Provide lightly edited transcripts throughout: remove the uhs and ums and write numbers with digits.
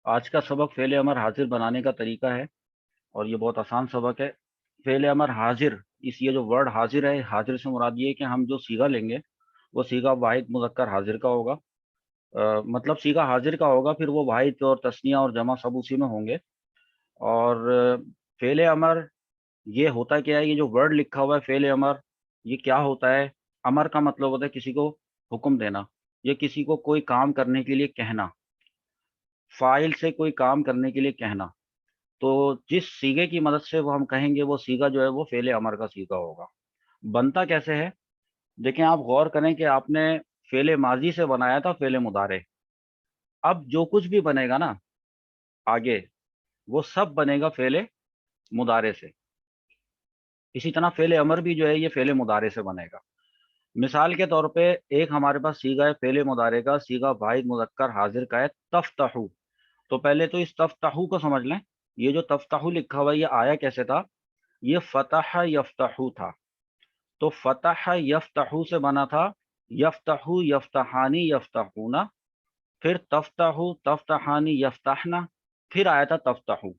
آج کا سبق فعل امر حاضر بنانے کا طریقہ ہے اور یہ بہت آسان سبق ہے۔ فعل امر حاضر، اس یہ جو ورڈ حاضر ہے، حاضر سے مراد یہ ہے کہ ہم جو صیغہ لیں گے وہ صیغہ واحد مذکر حاضر کا ہوگا۔ مطلب صیغہ حاضر کا ہوگا، پھر وہ واحد اور تثنیہ اور جمع سب اسی میں ہوں گے۔ اور فعل امر یہ ہوتا کیا ہے، یہ جو ورڈ لکھا ہوا ہے فعل امر، یہ کیا ہوتا ہے؟ امر کا مطلب ہوتا ہے کسی کو حکم دینا، یا کسی کو کوئی کام کرنے کے لیے کہنا، فاعل سے کوئی کام کرنے کے لیے کہنا۔ تو جس صیغے کی مدد سے وہ ہم کہیں گے وہ صیغہ جو ہے وہ فعل امر کا صیغہ ہوگا۔ بنتا کیسے ہے؟ دیکھیں، آپ غور کریں کہ آپ نے فعل ماضی سے بنایا تھا فعل مضارع۔ اب جو کچھ بھی بنے گا نا آگے، وہ سب بنے گا فعل مضارع سے۔ اسی طرح فعل امر بھی جو ہے یہ فعل مضارع سے بنے گا۔ مثال کے طور پہ ایک ہمارے پاس صیغہ ہے فعل مضارع کا، صیغہ واحد مذکر حاضر کا ہے، تفتحو۔ تو پہلے تو اس تفتحو کو سمجھ لیں۔ یہ جو تفتحو لکھا ہوا ہے یہ آیا کیسے تھا؟ یہ فتح یفتحو تھا۔ تو فتح یفتحو سے بنا تھا یفتحو یفتحانی یفتحونا، پھر تفتحو تفتحانی یفتحنا، پھر آیا تھا تفتحو۔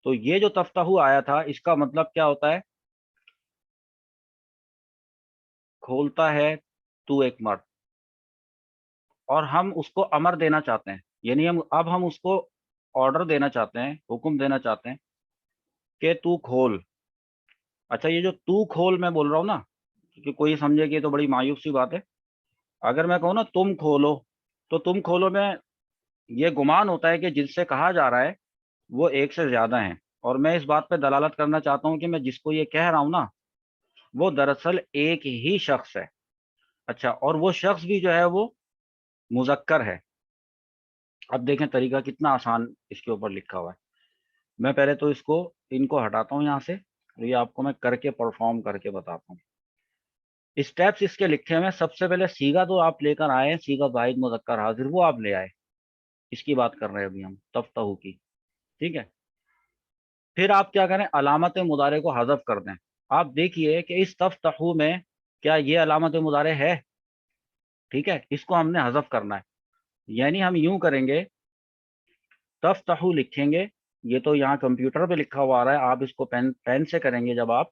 تو یہ جو تفتحو آیا تھا اس کا مطلب کیا ہوتا ہے؟ کھولتا ہے تو ایک مرد، اور ہم اس کو امر دینا چاہتے ہیں، یعنی ہم اس کو آرڈر دینا چاہتے ہیں، حکم دینا چاہتے ہیں کہ تو کھول۔ اچھا، یہ جو تو کھول میں بول رہا ہوں نا، کہ کوئی سمجھے کہ یہ تو بڑی مایوس سی بات ہے۔ اگر میں کہوں نا تم کھولو، تو تم کھولو میں یہ گمان ہوتا ہے کہ جن سے کہا جا رہا ہے وہ ایک سے زیادہ ہیں، اور میں اس بات پہ دلالت کرنا چاہتا ہوں کہ میں جس کو یہ کہہ رہا ہوں نا وہ دراصل ایک ہی شخص ہے۔ اچھا، اور وہ شخص بھی جو ہے وہ مذکر ہے۔ اب دیکھیں طریقہ کتنا آسان اس کے اوپر لکھا ہوا ہے۔ میں پہلے تو ان کو ہٹاتا ہوں یہاں سے، اور یہ آپ کو میں کر کے پرفارم کر کے بتاتا ہوں۔ اسٹیپس اس کے لکھے ہوئے ہیں۔ سب سے پہلے صیغہ تو آپ لے کر آئے ہیں، صیغہ واحد مذکر حاضر، وہ آپ لے آئے، اس کی بات کر رہے ہیں ابھی ہم، تفتحو کی، ٹھیک ہے۔ پھر آپ کیا کریں، علامت مضارع کو حذف کر دیں۔ آپ دیکھیے کہ اس تفتحو میں کیا یہ علامت مضارع ہے؟ ٹھیک ہے، اس کو ہم نے حذف کرنا ہے۔ یعنی ہم یوں کریں گے، تفتحو لکھیں گے، یہ تو یہاں کمپیوٹر پہ لکھا ہوا آ رہا ہے، آپ اس کو پین سے کریں گے جب آپ،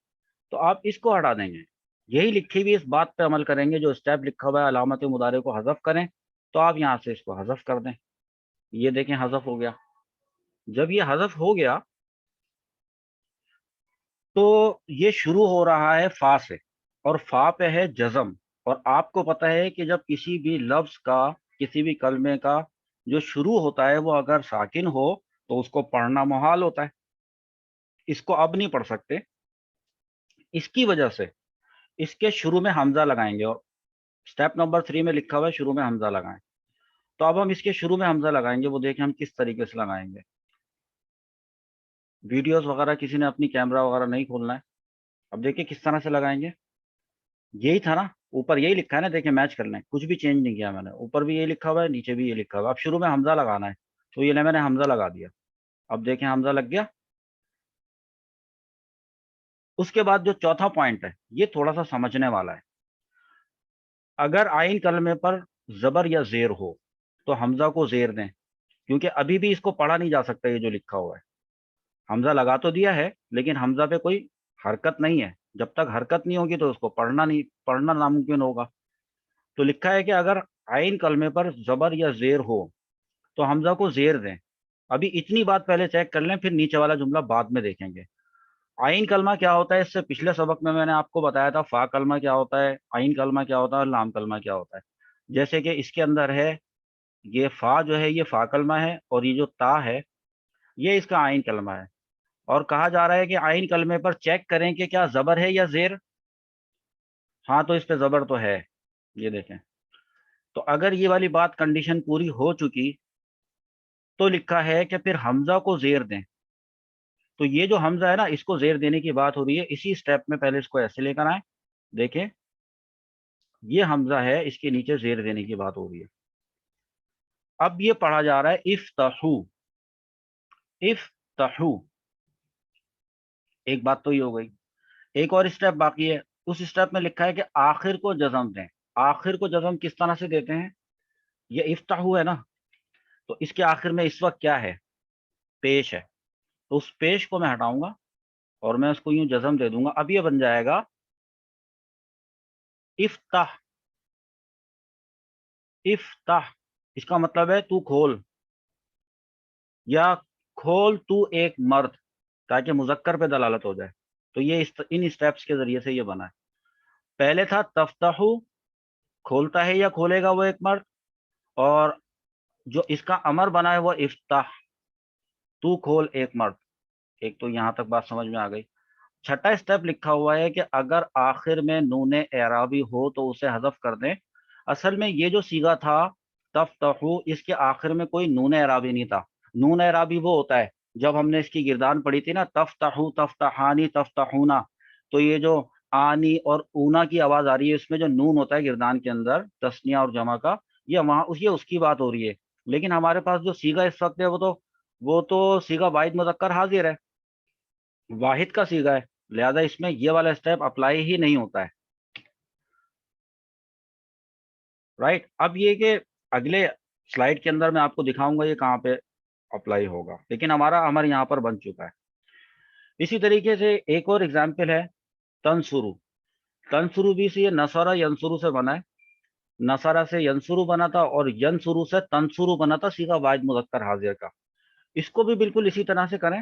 تو آپ اس کو ہٹا دیں گے۔ یہی لکھی ہوئی اس بات پہ عمل کریں گے، جو اسٹیپ لکھا ہوا ہے علامت مضارع کو حذف کریں، تو آپ یہاں سے اس کو حذف کر دیں۔ یہ دیکھیں حذف ہو گیا۔ جب یہ حذف ہو گیا تو یہ شروع ہو رہا ہے فا سے، اور فا پہ ہے جزم۔ اور آپ کو پتہ ہے کہ جب کسی بھی لفظ کا، کسی بھی کلمے کا جو شروع ہوتا ہے وہ اگر ساکن ہو تو اس کو پڑھنا محال ہوتا ہے، اس کو اب نہیں پڑھ سکتے۔ اس کی وجہ سے اس کے شروع میں حمزہ لگائیں گے، اور اسٹیپ نمبر 3 میں لکھا ہوا ہے شروع میں حمزہ لگائیں۔ تو اب ہم اس کے شروع میں حمزہ لگائیں گے، وہ دیکھیں ہم کس طریقے سے لگائیں گے۔ ویڈیوز وغیرہ کسی نے اپنی کیمرہ وغیرہ نہیں کھولنا ہے۔ اب دیکھیں کس طرح سے لگائیں گے۔ یہی تھا نا، اوپر یہی لکھا ہے نا، دیکھیں میچ کر لیں، کچھ بھی چینج نہیں کیا میں نے، اوپر بھی یہی لکھا ہوا ہے نیچے بھی یہ لکھا ہوا ہے۔ اب شروع میں حمزہ لگانا ہے، تو یہ میں نے حمزہ لگا دیا۔ اب دیکھیں حمزہ لگ گیا۔ اس کے بعد جو چوتھا پوائنٹ ہے یہ تھوڑا سا سمجھنے والا ہے۔ اگر آئین کلمے پر زبر یا زیر ہو تو حمزہ کو زیر دیں، کیونکہ ابھی بھی اس کو پڑھا نہیں جا سکتا، یہ جو لکھا ہوا ہے حمزہ لگا تو دیا ہے لیکن حمزہ پہ کوئی حرکت نہیں ہے۔ جب تک حرکت نہیں ہوگی تو اس کو پڑھنا ناممکن ہوگا۔ تو لکھا ہے کہ اگر عین کلمے پر زبر یا زیر ہو تو حمزہ کو زیر دیں۔ ابھی اتنی بات پہلے چیک کر لیں، پھر نیچے والا جملہ بعد میں دیکھیں گے۔ عین کلمہ کیا ہوتا ہے؟ اس سے پچھلے سبق میں نے آپ کو بتایا تھا فا کلمہ کیا ہوتا ہے، عین کلمہ کیا ہوتا ہے، اور لام کلمہ کیا ہوتا ہے۔ جیسے کہ اس کے اندر ہے یہ فا جو ہے یہ فا کلمہ ہے، اور یہ جو تا ہے یہ اس کا عین کلمہ ہے۔ اور کہا جا رہا ہے کہ عین کلمے پر چیک کریں کہ کیا زبر ہے یا زیر۔ ہاں، تو اس پہ زبر تو ہے، یہ دیکھیں۔ تو اگر یہ والی بات کنڈیشن پوری ہو چکی تو لکھا ہے کہ پھر حمزہ کو زیر دیں۔ تو یہ جو حمزہ ہے نا اس کو زیر دینے کی بات ہو رہی ہے، اسی سٹیپ میں پہلے اس کو ایسے لے کر آئیں، دیکھیں یہ حمزہ ہے، اس کے نیچے زیر دینے کی بات ہو رہی ہے۔ اب یہ پڑھا جا رہا ہے افتحو، افتحو۔ ایک بات تو یہ ہو گئی، ایک اور اسٹیپ باقی ہے۔ اس اسٹیپ میں لکھا ہے کہ آخر کو جزم دیں۔ آخر کو جزم کس طرح سے دیتے ہیں؟ یہ افتحو ہے نا، تو اس کے آخر میں اس وقت کیا ہے؟ پیش ہے. تو اس پیش کو میں ہٹاؤں گا اور میں اس کو یوں جزم دے دوں گا. اب یہ بن جائے گا افتح. افتح اس کا مطلب ہے تو کھول، یا کھول تو ایک مرد، تاکہ مذکر پہ دلالت ہو جائے. تو یہ ان اسٹیپس کے ذریعے سے یہ بنا ہے. پہلے تھا تفتحو، کھولتا ہے یا کھولے گا وہ ایک مرد، اور جو اس کا امر بنا ہے وہ افتح، تو کھول ایک مرد. ایک تو یہاں تک بات سمجھ میں آ گئی. چھٹا اسٹیپ لکھا ہوا ہے کہ اگر آخر میں نون اعرابی ہو تو اسے حذف کر دیں. اصل میں یہ جو صیغہ تھا تفتحو، اس کے آخر میں کوئی نون اعرابی نہیں تھا. نون اعرابی وہ ہوتا ہے جب ہم نے اس کی گردان پڑھی تھی نا، تفتحو تفتحانی تفتحونا، تو یہ جو آنی اور اونا کی آواز آ رہی ہے، اس میں جو نون ہوتا ہے گردان کے اندر تثنیہ اور جمع کا، یہ وہاں یہ اس کی بات ہو رہی ہے. لیکن ہمارے پاس جو صیغہ اس وقت ہے وہ تو صیغہ واحد مذکر حاضر ہے، واحد کا صیغہ ہے، لہذا اس میں یہ والا اسٹیپ اپلائی ہی نہیں ہوتا ہے. رائٹ. اب یہ کہ اگلے سلائیڈ کے اندر میں آپ کو دکھاؤں گا یہ کہاں پہ اپلائی ہوگا، لیکن ہمارا امر یہاں پر بن چکا ہے. اسی طریقے سے ایک اور اگزامپل ہے تنصرو. تنصرو بھی سے یہ نصرہ ینصرو سے بنا ہے. نصرہ سے ینصرو بنا تھا اور ینصرو سے تنصرو بنا تھا، صیغہ واحد مذکر حاضر کا. اس کو بھی بالکل اسی طرح سے کریں.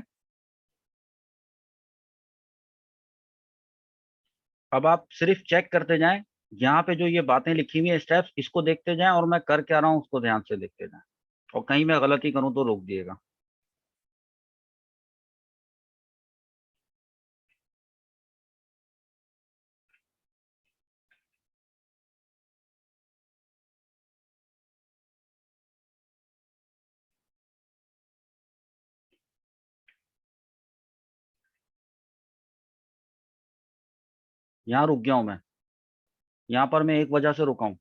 اب آپ صرف چیک کرتے جائیں، یہاں پہ جو یہ باتیں لکھی ہوئی ہیں اسٹیپس، اس کو دیکھتے جائیں اور میں کر کے آ رہا ہوں اس کو دھیان سے دیکھتے جائیں، اور کہیں میں غلطی کروں تو روک دیے گا. یہاں رک گیا ہوں میں. یہاں پر میں ایک وجہ سے رکا ہوں.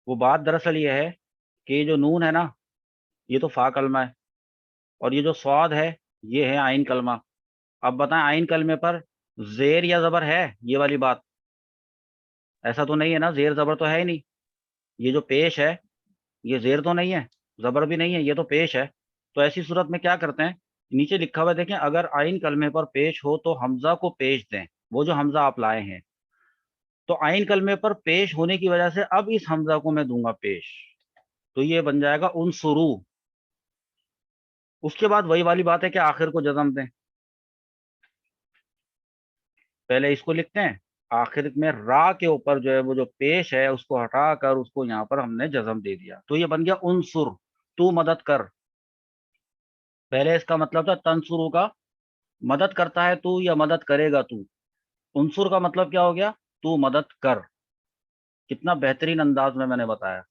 وہ بات دراصل یہ ہے کہ یہ جو نون ہے نا، یہ تو فا کلمہ ہے، اور یہ جو صاد ہے یہ ہے عین کلمہ. اب بتائیں عین کلمے پر زیر یا زبر ہے؟ یہ والی بات ایسا تو نہیں ہے نا، زیر زبر تو ہے ہی نہیں. یہ جو پیش ہے یہ زیر تو نہیں ہے، زبر بھی نہیں ہے، یہ تو پیش ہے. تو ایسی صورت میں کیا کرتے ہیں، نیچے لکھا ہوا ہے دیکھیں، اگر عین کلمے پر پیش ہو تو حمزہ کو پیش دیں. وہ جو حمزہ آپ لائے ہیں، تو عین کلمے پر پیش ہونے کی وجہ سے اب اس حمزہ کو میں دوں گا پیش، تو یہ بن جائے گا انصرو. اس کے بعد وہی والی بات ہے کہ آخر کو جزم دیں. پہلے اس کو لکھتے ہیں، آخر میں را کے اوپر جو ہے وہ جو پیش ہے اس کو ہٹا کر اس کو یہاں پر ہم نے جزم دے دیا، تو یہ بن گیا انصر، تو مدد کر. پہلے اس کا مطلب تھا تنصرو کا، مدد کرتا ہے تو یا مدد کرے گا تو. انصر کا مطلب کیا ہو گیا؟ تو مدد کر. کتنا بہترین انداز میں نے بتایا.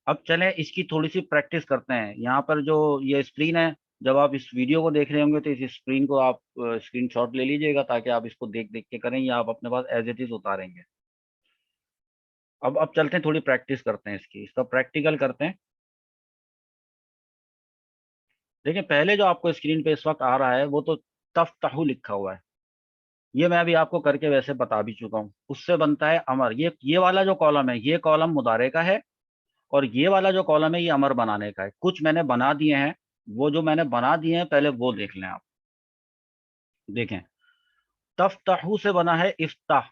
اب چلیں اس کی تھوڑی سی پریکٹس کرتے ہیں. یہاں پر جو یہ اسکرین ہے، جب آپ اس ویڈیو کو دیکھ رہے ہوں گے تو اس اسکرین کو آپ اسکرین شاٹ لے لیجئے گا، تاکہ آپ اس کو دیکھ دیکھ کے کریں یا آپ اپنے پاس ایز اٹ از اتاریں گے. اب چلتے ہیں تھوڑی پریکٹس کرتے ہیں، اس کا پریکٹیکل کرتے ہیں. دیکھیں پہلے جو آپ کو اسکرین پہ اس وقت آ رہا ہے وہ تو تفتحو لکھا ہوا ہے. یہ میں ابھی آپ کو کر کے ویسے بتا بھی چکا ہوں. اس سے بنتا ہے امر. یہ والا جو کالم ہے یہ کالم مضارع کا ہے، اور یہ والا جو کالم ہے یہ امر بنانے کا ہے. کچھ میں نے بنا دیے ہیں، وہ جو میں نے بنا دیے ہیں پہلے وہ دیکھ لیں آپ. دیکھیں تفتحو سے بنا ہے افتح.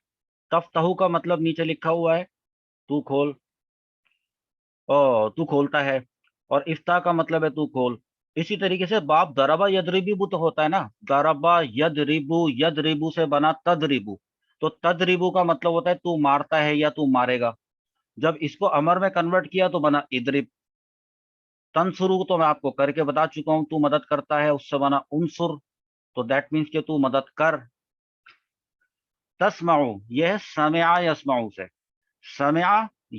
تفتحو کا مطلب نیچے لکھا ہوا ہے تو کھول، تو کھولتا ہے. اور افتح کا مطلب ہے تو کھول. اسی طریقے سے باب ضربا یضربو تو ہوتا ہے نا، ضربا یضربو، یضربو سے بنا تضربو. تو تضربو کا مطلب ہوتا ہے تو مارتا ہے یا تو مارے گا. جب اس کو امر میں کنورٹ کیا تو بنا اضرب. تنصرو تو میں آپ کو کر کے بتا چکا ہوں، تو مدد کرتا ہے، اس سے بنا انصر، تو دیٹ مینس کہ تو مدد کر. تسمعو یہ ہے سمع یسمعو سے. سمع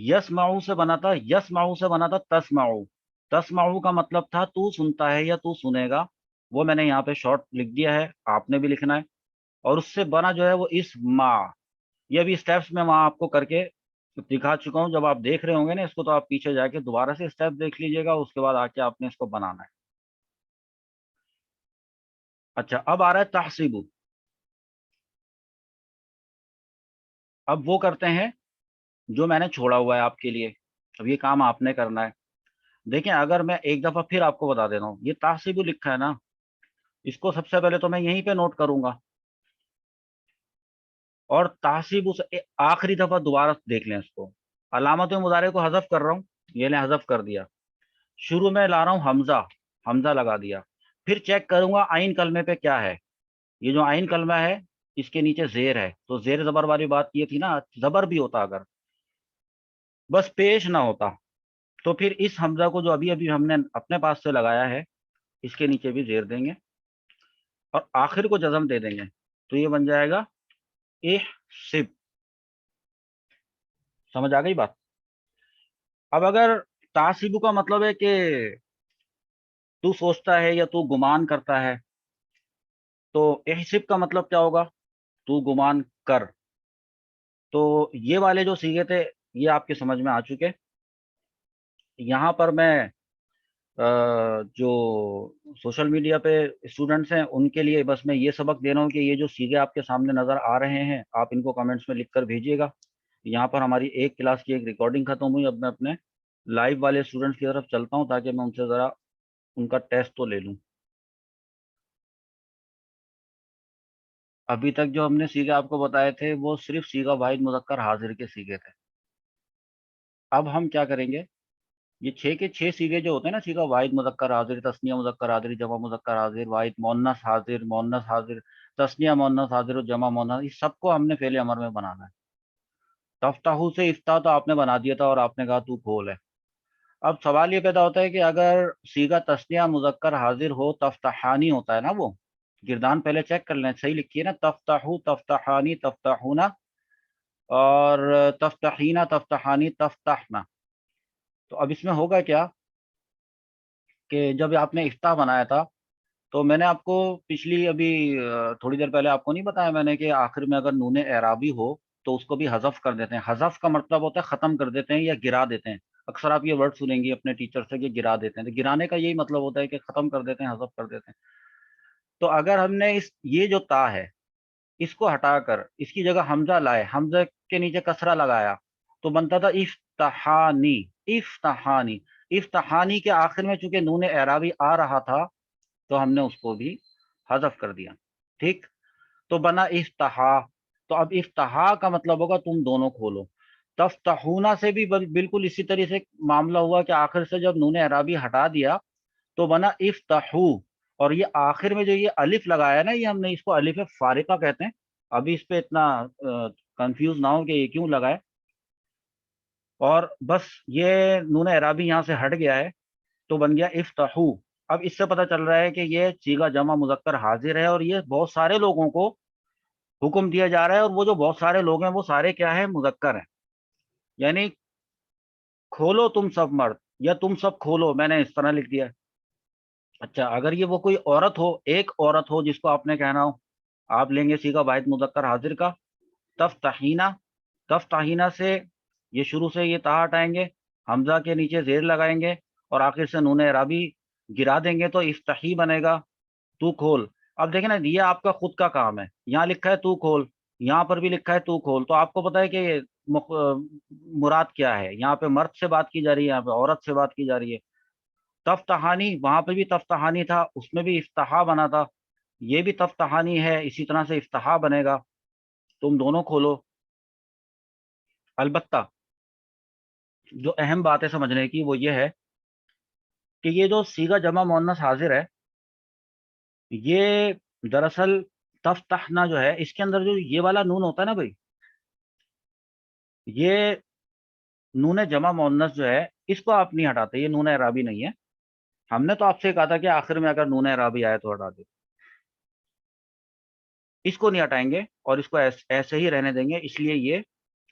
یسمعو سے بنا تھا، یسمعو سے بنا تھا تسمعو. تسمعو کا مطلب تھا تو سنتا ہے یا تو سنے گا. وہ میں نے یہاں پہ شارٹ لکھ دیا ہے، آپ نے بھی لکھنا ہے. اور اس سے بنا جو ہے وہ اسما. یہ بھی اسٹیپس میں وہاں آپ کو کر کے دکھا چکا ہوں. جب آپ دیکھ رہے ہوں گے نا اس کو تو آپ پیچھے جا کے دوبارہ سے اسٹیپ دیکھ لیجیے گا، اس کے بعد آ کے آپ نے اس کو بنانا ہے. اچھا اب آ رہا ہے تحسیبو. اب وہ کرتے ہیں جو میں نے چھوڑا ہوا ہے آپ کے لیے. اب یہ کام آپ نے کرنا ہے. دیکھیں اگر میں ایک دفعہ پھر آپ کو بتا دے رہا ہوں، یہ تحسیب لکھا ہے نا، اس کو سب سے پہلے تو میں یہیں پہ نوٹ کروں گا، اور تحسیب آخری دفعہ دوبارہ دیکھ لیں اس کو، علامت مضارع کو حذف کر رہا ہوں، یہ لیں حذف کر دیا، شروع میں لا رہا ہوں حمزہ، حمزہ لگا دیا، پھر چیک کروں گا عین کلمے پہ کیا ہے، یہ جو عین کلمہ ہے اس کے نیچے زیر ہے، تو زیر زبر والی بات یہ تھی نا، زبر بھی ہوتا اگر بس پیش نہ ہوتا، تو پھر اس حمزہ کو جو ابھی ابھی ہم نے اپنے پاس سے لگایا ہے اس کے نیچے بھی زیر دیں گے اور آخر کو جزم دے دیں گے، تو یہ بن جائے گا احسب۔ سمجھ آ گئی بات؟ اب اگر تعصب کا مطلب ہے کہ تو سوچتا ہے یا تو گمان کرتا ہے، تو احسب کا مطلب کیا ہوگا؟ تو گمان کر۔ تو یہ والے جو سیغے تھے یہ آپ کے سمجھ میں آ چکے۔ یہاں پر میں جو سوشل میڈیا پہ اسٹوڈنٹس ہیں ان کے لیے بس میں یہ سبق دے رہا ہوں کہ یہ جو سیغے آپ کے سامنے نظر آ رہے ہیں آپ ان کو کمنٹس میں لکھ کر بھیجیے گا۔ یہاں پر ہماری ایک کلاس کی ایک ریکارڈنگ ختم ہوئی، اب میں اپنے لائیو والے اسٹوڈنٹس کی طرف چلتا ہوں تاکہ میں ان سے ذرا ان کا ٹیسٹ تو لے لوں۔ ابھی تک جو ہم نے سیغے آپ کو بتائے تھے وہ صرف صیغہ واحد مذکر حاضر کے سیغے تھے۔ اب ہم کیا کریں گے، یہ 6 کے 6 سیغے جو ہوتے ہیں نا، صیغہ واحد مذکر حاضر، تثنیہ مذکر حاضر، جمع مذکر حاضر، واحد مؤنث حاضر، مؤنث حاضر، تثنیہ مؤنث حاضر اور جمع مؤنث، اس سب کو ہم نے فعل امر میں بنانا ہے۔ تفتحو سے افتح تو آپ نے بنا دیا تھا اور آپ نے کہا تو کھول ہے۔ اب سوال یہ پیدا ہوتا ہے کہ اگر صیغہ تثنیہ مذکر حاضر ہو، تفتحانی ہوتا ہے نا، وہ گردان پہلے چیک کر لیں، صحیح لکھیے نا، تفتحو، تفتحانی، تفتحونا، اور تفتحینا، تفتحانی، تفتحنا۔ تو اب اس میں ہوگا کیا کہ جب آپ نے افتح بنایا تھا تو میں نے آپ کو پچھلی ابھی تھوڑی دیر پہلے آپ کو نہیں بتایا میں نے کہ آخر میں اگر نون اعرابی ہو تو اس کو بھی حذف کر دیتے ہیں۔ حذف کا مطلب ہوتا ہے ختم کر دیتے ہیں یا گرا دیتے ہیں۔ اکثر آپ یہ ورڈ سنیں گے اپنے ٹیچر سے کہ گرا دیتے ہیں، تو گرانے کا یہی مطلب ہوتا ہے کہ ختم کر دیتے ہیں، حذف کر دیتے ہیں۔ تو اگر ہم نے یہ جو تا ہے اس کو ہٹا کر اس کی جگہ حمزہ لائے، حمزہ کے نیچے کسرہ لگایا تو بنتا تھا افتحانی، افتحانی۔ افتحانی کے آخر میں چونکہ نون اعرابی آ رہا تھا تو ہم نے اس کو بھی حذف کر دیا، ٹھیک؟ تو بنا افتحا۔ تو اب افتحا کا مطلب ہوگا تم دونوں کھولو۔ تفتحونا سے بھی بالکل اسی طرح سے معاملہ ہوا کہ آخر سے جب نون اعرابی ہٹا دیا تو بنا افتحو، اور یہ آخر میں جو یہ الف لگایا نا، یہ ہم نے اس کو الف فارقہ کہتے ہیں۔ ابھی اس پہ اتنا کنفیوز نہ ہو کہ یہ کیوں لگائے، اور بس یہ نون اعرابی یہاں سے ہٹ گیا ہے تو بن گیا افتحو۔ اب اس سے پتہ چل رہا ہے کہ یہ صیغہ جمع مذکر حاضر ہے اور یہ بہت سارے لوگوں کو حکم دیا جا رہا ہے، اور وہ جو بہت سارے لوگ ہیں وہ سارے کیا ہے، مذکر ہیں، یعنی کھولو تم سب مرد یا تم سب کھولو، میں نے اس طرح لکھ دیا۔ اچھا اگر یہ وہ کوئی عورت ہو، ایک عورت ہو جس کو آپ نے کہنا ہو، آپ لیں گے صیغہ واحد مذکر حاضر کا تفتحینا۔ تفتحینا سے یہ شروع سے یہ تا ہٹائیں گے، حمزہ کے نیچے زیر لگائیں گے اور آخر سے نون اعرابی گرا دیں گے تو افتحی بنے گا، تو کھول۔ اب دیکھیں نا، یہ آپ کا خود کا کام ہے، یہاں لکھا ہے تو کھول، یہاں پر بھی لکھا ہے تو کھول، تو آپ کو پتا ہے کہ مراد کیا ہے، یہاں پہ مرد سے بات کی جا رہی ہے، یہاں پہ عورت سے بات کی جا رہی ہے۔ تفتحانی، وہاں پہ بھی تفتحانی تھا، اس میں بھی افتحا بنا تھا، یہ بھی تفتحانی ہے، اسی طرح سے افتحا بنے گا، تم دونوں کھولو۔ البتہ جو اہم بات ہے سمجھنے کی وہ یہ ہے کہ یہ جو صیغہ جمع مؤنث حاضر ہے، یہ دراصل تفتحنا جو ہے اس کے اندر جو یہ والا نون ہوتا ہے نا بھائی، یہ نون جمع مؤنث جو ہے اس کو آپ نہیں ہٹاتے، یہ نون اعرابی نہیں ہے۔ ہم نے تو آپ سے کہا تھا کہ آخر میں اگر نون اعرابی آئے تو ہٹا دے، اس کو نہیں ہٹائیں گے اور اس کو ایسے ہی رہنے دیں گے، اس لیے یہ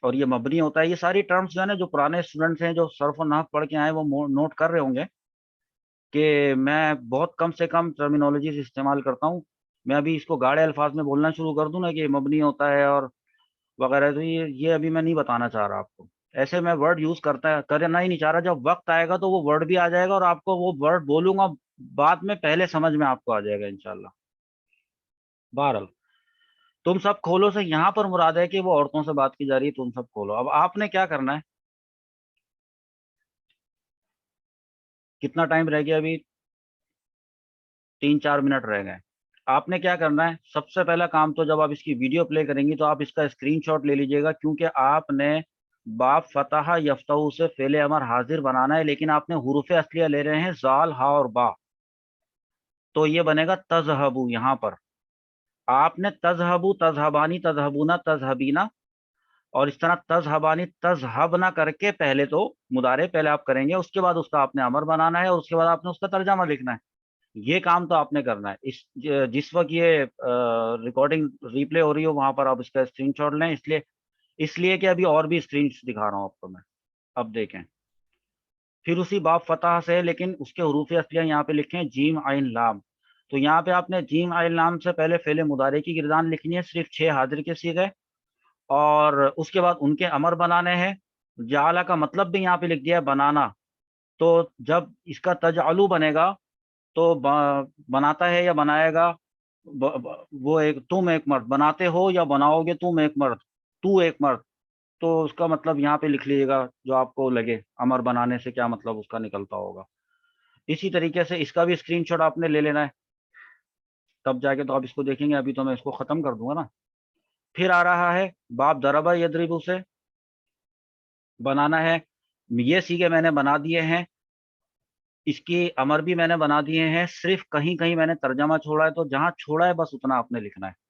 اور یہ مبنی ہوتا ہے۔ یہ ساری ٹرمز جو ہے نا، جو پرانے اسٹوڈنٹس ہیں جو صرف و نحو پڑھ کے آئے وہ نوٹ کر رہے ہوں گے کہ میں بہت کم سے کم ٹرمینالوجیز استعمال کرتا ہوں۔ میں ابھی اس کو گاڑے الفاظ میں بولنا شروع کر دوں نا کہ مبنی ہوتا ہے اور وغیرہ، تو یہ ابھی میں نہیں بتانا چاہ رہا آپ کو۔ ایسے میں ورڈ یوز کرنا ہی نہیں چاہ رہا، جب وقت آئے گا تو وہ ورڈ بھی آ جائے گا اور آپ کو وہ ورڈ بولوں گا بعد میں، پہلے سمجھ میں آپ کو آ جائے گا انشاءاللہ۔ بہرحال تم سب کھولو سے یہاں پر مراد ہے کہ وہ عورتوں سے بات کی جا رہی ہے، تم سب کھولو۔ اب آپ نے کیا کرنا ہے، کتنا ٹائم رہ گیا ابھی؟ 3-4 منٹ رہ گئے. آپ نے کیا کرنا ہے، سب سے پہلا کام تو جب آپ اس کی ویڈیو پلے کریں گی تو آپ اس کا اسکرین شاٹ لے لیجئے گا، کیونکہ آپ نے باب فتح یفتح سے فعل امر حاضر بنانا ہے، لیکن آپ نے حروف اصلیہ لے رہے ہیں زال، ہا اور با. تو یہ بنے گا تذہبو. یہاں پر آپ نے تذہبو، تذہبانی، تذہبونا، تذہبینا، اور اس طرح تذہبانی تذہبنا کر کے پہلے تو مضارع پہلے آپ کریں گے، اس کے بعد اس کا آپ نے امر بنانا ہے، اور اس کے بعد آپ نے اس کا ترجمہ لکھنا ہے. یہ کام تو آپ نے کرنا ہے. جس وقت یہ ریکارڈنگ ریپلے ہو رہی ہو وہاں پر آپ اس کا اسکرین شاٹ لیں، اس لیے کہ ابھی اور بھی اسکرین دکھا رہا ہوں آپ کو میں. اب دیکھیں، پھر اسی باب فتح سے، لیکن اس کے حروف اصلیہ یہاں پہ لکھیں جیم عین لام. تو یہاں پہ آپ نے جیم عین لام سے پہلے فعل مضارع کی گردان لکھنی ہے، صرف 6 حاضر کے صیغے، اور اس کے بعد ان کے امر بنانے ہیں. جعلہ کا مطلب بھی یہاں پہ لکھ دیا ہے بنانا. تو جب اس کا تجعلو بنے گا تو بناتا ہے یا بنائے گا، وہ ایک تم ایک مرد بناتے ہو یا بناؤ گے تم ایک مرد، تو ایک مرد. تو اس کا مطلب یہاں پہ لکھ لیجیے گا جو آپ کو لگے امر بنانے سے کیا مطلب اس کا نکلتا ہوگا. اسی طریقے سے اس کا بھی اسکرین شاٹ آپ نے لے لینا ہے، تب جا کے تو آپ اس کو دیکھیں گے. ابھی تو میں اس کو ختم کر دوں گا نا. پھر آ رہا ہے باب ضربہ یضربو سے بنانا ہے. یہ سیغے میں نے بنا دیے ہیں، اس کی امر بھی میں نے بنا دیے ہیں، صرف کہیں کہیں میں نے ترجمہ چھوڑا ہے، تو جہاں چھوڑا ہے بس اتنا آپ نے لکھنا ہے.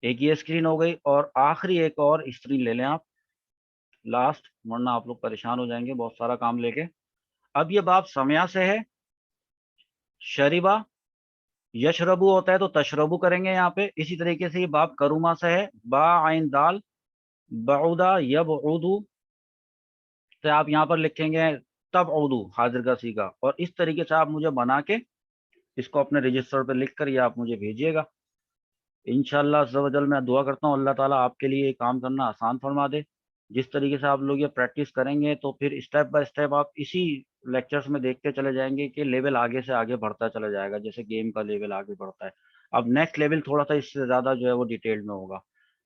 ایک یہ اسکرین ہو گئی، اور آخری ایک اور اسکرین لے لیں آپ لاسٹ، ورنہ آپ لوگ پریشان ہو جائیں گے بہت سارا کام لے کے. اب یہ باب سمیا سے ہے. شریبا یشربو ہوتا ہے تو تشربو کریں گے یہاں پہ. اسی طریقے سے یہ باب کروما سے ہے. با عین دال بعودا یبعودو، تو آپ یہاں پر لکھیں گے تبعودو حاضر کا صیغہ. اور اس طریقے سے آپ مجھے بنا کے اس کو اپنے رجسٹر پہ لکھ کر یہ آپ مجھے بھیجیے گا. انشاءاللہ عز و جل میں دعا کرتا ہوں اللہ تعالیٰ آپ کے لیے یہ کام کرنا آسان فرما دے. جس طریقے سے آپ لوگ یہ پریکٹس کریں گے تو پھر اسٹیپ بائی اسٹیپ آپ اسی لیکچرز میں دیکھتے چلے جائیں گے کہ لیول آگے سے آگے بڑھتا چلا جائے گا، جیسے گیم کا لیول آگے بڑھتا ہے. اب نیکسٹ لیول تھوڑا سا اس سے زیادہ جو ہے وہ ڈیٹیل میں ہوگا.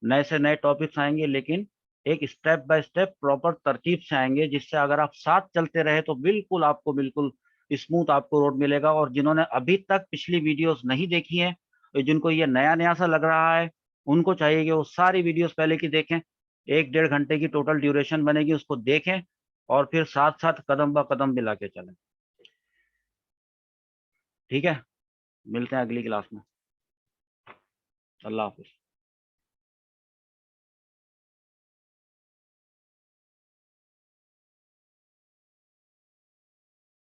نئے سے نئے ٹاپکس آئیں گے، لیکن ایک اسٹیپ بائی اسٹیپ پراپر ترتیب سے آئیں گے، جس سے اگر آپ ساتھ چلتے رہے تو بالکل آپ کو بالکل اسموتھ آپ کو روڈ ملے گا. اور جنہوں نے ابھی تک پچھلی ویڈیوز نہیں دیکھی ہیں، جن کو یہ نیا نیا سا لگ رہا ہے، ان کو چاہیے کہ وہ ساری ویڈیوز پہلے کی دیکھیں. 1-1.5 گھنٹے کی ٹوٹل ڈیوریشن بنے گی، اس کو دیکھیں اور پھر ساتھ ساتھ قدم با قدم ملا کے چلیں. ٹھیک ہے، ملتے ہیں اگلی کلاس میں. اللہ حافظ.